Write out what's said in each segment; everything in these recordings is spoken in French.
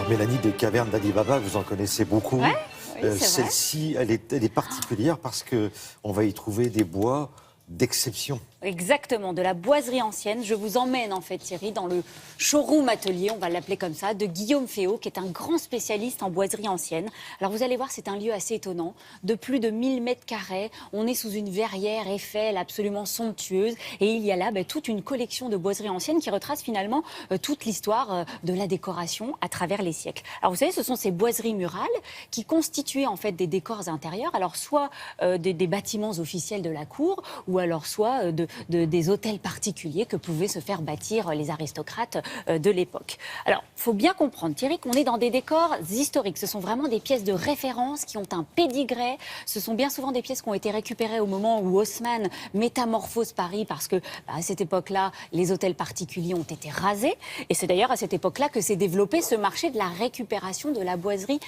Mélanie, des cavernes d'Ali Baba, vous en connaissez beaucoup. Ouais, oui, Celle-ci, elle est particulière parce qu'on va y trouver des bois d'exception. Exactement, de la boiserie ancienne. Je vous emmène en fait, Thierry, dans le showroom atelier, on va l'appeler comme ça, de Guillaume Féault, qui est un grand spécialiste en boiserie ancienne. Alors vous allez voir, c'est un lieu assez étonnant, de plus de 1000 mètres carrés. On est sous une verrière Eiffel absolument somptueuse. Et il y a là toute une collection de boiserie ancienne qui retrace finalement toute l'histoire de la décoration à travers les siècles. Alors vous savez, ce sont ces boiseries murales qui constituaient en fait des décors intérieurs. Alors soit des bâtiments officiels de la cour, ou alors soit des hôtels particuliers que pouvaient se faire bâtir les aristocrates de l'époque. Alors, il faut bien comprendre, Thierry, qu'on est dans des décors historiques. Ce sont vraiment des pièces de référence qui ont un pédigré. Ce sont bien souvent des pièces qui ont été récupérées au moment où Haussmann métamorphose Paris, parce que à cette époque-là, les hôtels particuliers ont été rasés. Et c'est d'ailleurs à cette époque-là que s'est développé ce marché de la récupération de la boiserie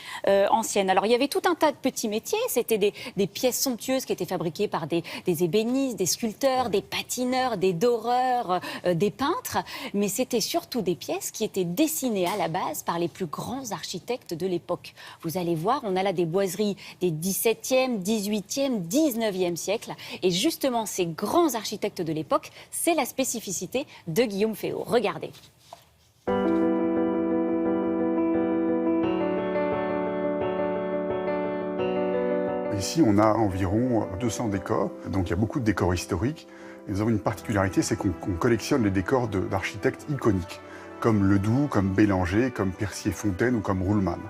ancienne. Alors, il y avait tout un tas de petits métiers. C'était des pièces somptueuses qui étaient fabriquées par des ébénistes, des sculpteurs, des patineurs, des doreurs, des peintres, mais c'était surtout des pièces qui étaient dessinées à la base par les plus grands architectes de l'époque. Vous allez voir, on a là des boiseries des 17e, 18e, 19e siècles, et justement ces grands architectes de l'époque, c'est la spécificité de Guillaume Féault. Regardez. Ici, on a environ 200 décors, donc il y a beaucoup de décors historiques. Et nous avons une particularité, c'est qu'on collectionne les décors d'architectes iconiques, comme Ledoux, comme Bélanger, comme Percier-Fontaine ou comme Ruhlmann.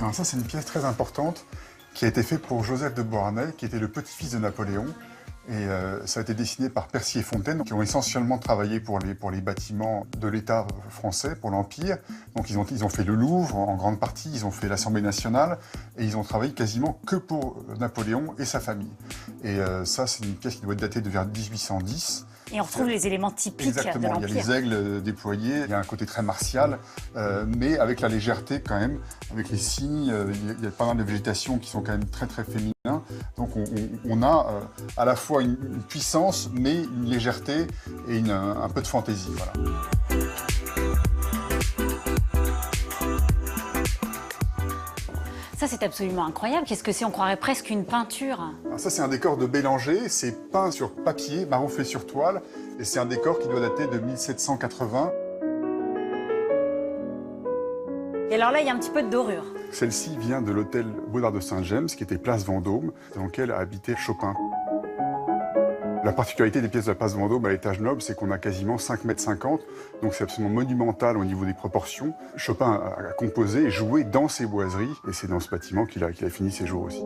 Alors ça, c'est une pièce très importante qui a été faite pour Joseph de Beauharnais, qui était le petit-fils de Napoléon. Et ça a été dessiné par Percier-Fontaine, qui ont essentiellement travaillé pour les bâtiments de l'État français, pour l'Empire. Donc ils ont fait le Louvre en grande partie, ils ont fait l'Assemblée nationale, et ils ont travaillé quasiment que pour Napoléon et sa famille. Et ça, c'est une pièce qui doit être datée de vers 1810. Et on retrouve les éléments typiques Exactement, de l'Empire. il y a les aigles déployés, il y a un côté très martial, mais avec la légèreté quand même, avec les signes, il y a pas mal de végétation qui sont quand même très très féminins. Donc on a à la fois une puissance, mais une légèreté et un peu de fantaisie. Voilà. Ça, c'est absolument incroyable. Qu'est-ce que c'est? On croirait presque une peinture. Alors ça, c'est un décor de Bélanger. C'est peint sur papier, marouflé sur toile. Et c'est un décor qui doit dater de 1780. Et alors là, il y a un petit peu de dorure. Celle-ci vient de l'hôtel Baudard de Saint-James, qui était place Vendôme, dans lequel a habité Chopin. La particularité des pièces de la place Vendôme à l'étage noble, c'est qu'on a quasiment 5,50 m, donc c'est absolument monumental au niveau des proportions. Chopin a composé et joué dans ces boiseries, et c'est dans ce bâtiment qu'il a fini ses jours aussi.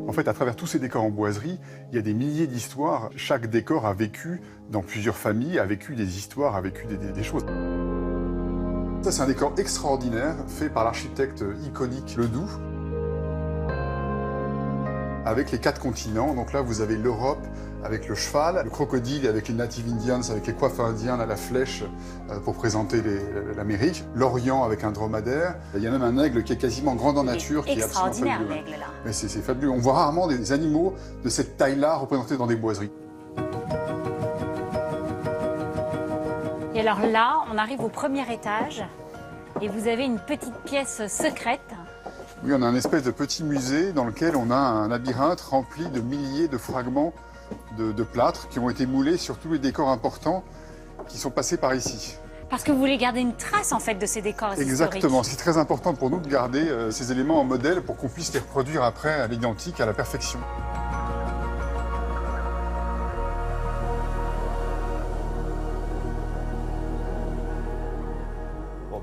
En fait, à travers tous ces décors en boiserie, il y a des milliers d'histoires. Chaque décor a vécu dans plusieurs familles, a vécu des histoires, a vécu des choses. Ça, c'est un décor extraordinaire, fait par l'architecte iconique Ledoux, avec les 4 continents. Donc là, vous avez l'Europe avec le cheval, le crocodile avec les Native Indians, avec les coiffes indiennes à la flèche pour présenter l'Amérique, l'Orient avec un dromadaire. Il y a même un aigle qui est quasiment grandeur nature, qui est absolument extraordinaire, fabuleux. l'aigle, là. Mais c'est fabuleux. On voit rarement des animaux de cette taille-là représentés dans des boiseries. Et alors là, on arrive au premier étage et vous avez une petite pièce secrète. Oui, on a un espèce de petit musée dans lequel on a un labyrinthe rempli de milliers de fragments de plâtre qui ont été moulés sur tous les décors importants qui sont passés par ici. Parce que vous voulez garder une trace en fait de ces décors Exactement, historiques. c'est très important pour nous de garder ces éléments en modèle pour qu'on puisse les reproduire après à l'identique, à la perfection.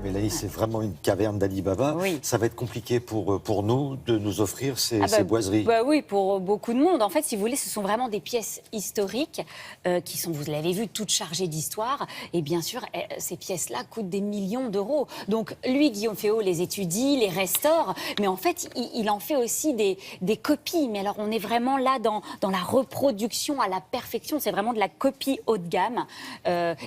Mélanie, c'est vraiment une caverne d'Ali Baba. Oui. Ça va être compliqué pour nous de nous offrir ces boiseries. Oui, pour beaucoup de monde. En fait, si vous voulez, ce sont vraiment des pièces historiques qui sont, vous l'avez vu, toutes chargées d'histoire. Et bien sûr, ces pièces-là coûtent des millions d'euros. Donc, lui, Guillaume Féault, les étudie, les restaure. Mais en fait, il en fait aussi des copies. Mais alors, on est vraiment là dans la reproduction à la perfection. C'est vraiment de la copie haut de gamme.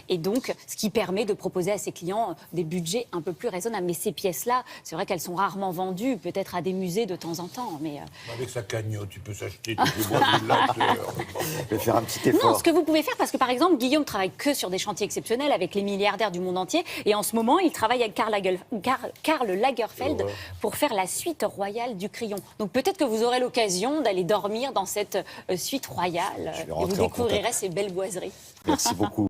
Et donc, ce qui permet de proposer à ses clients des budgets un peu plus raisonnable. Mais ces pièces-là, c'est vrai qu'elles sont rarement vendues, peut-être à des musées de temps en temps. Mais Avec sa cagnotte, tu peux s'acheter tous les modulateurs. Je vais faire un petit effort. non, ce que vous pouvez faire, parce que par exemple, Guillaume travaille que sur des chantiers exceptionnels avec les milliardaires du monde entier. Et en ce moment, il travaille avec Karl Lagerfeld pour faire la suite royale du crayon. Donc peut-être que vous aurez l'occasion d'aller dormir dans cette suite royale et vous rentrer en découvrirez contact. ces belles boiseries. Merci beaucoup.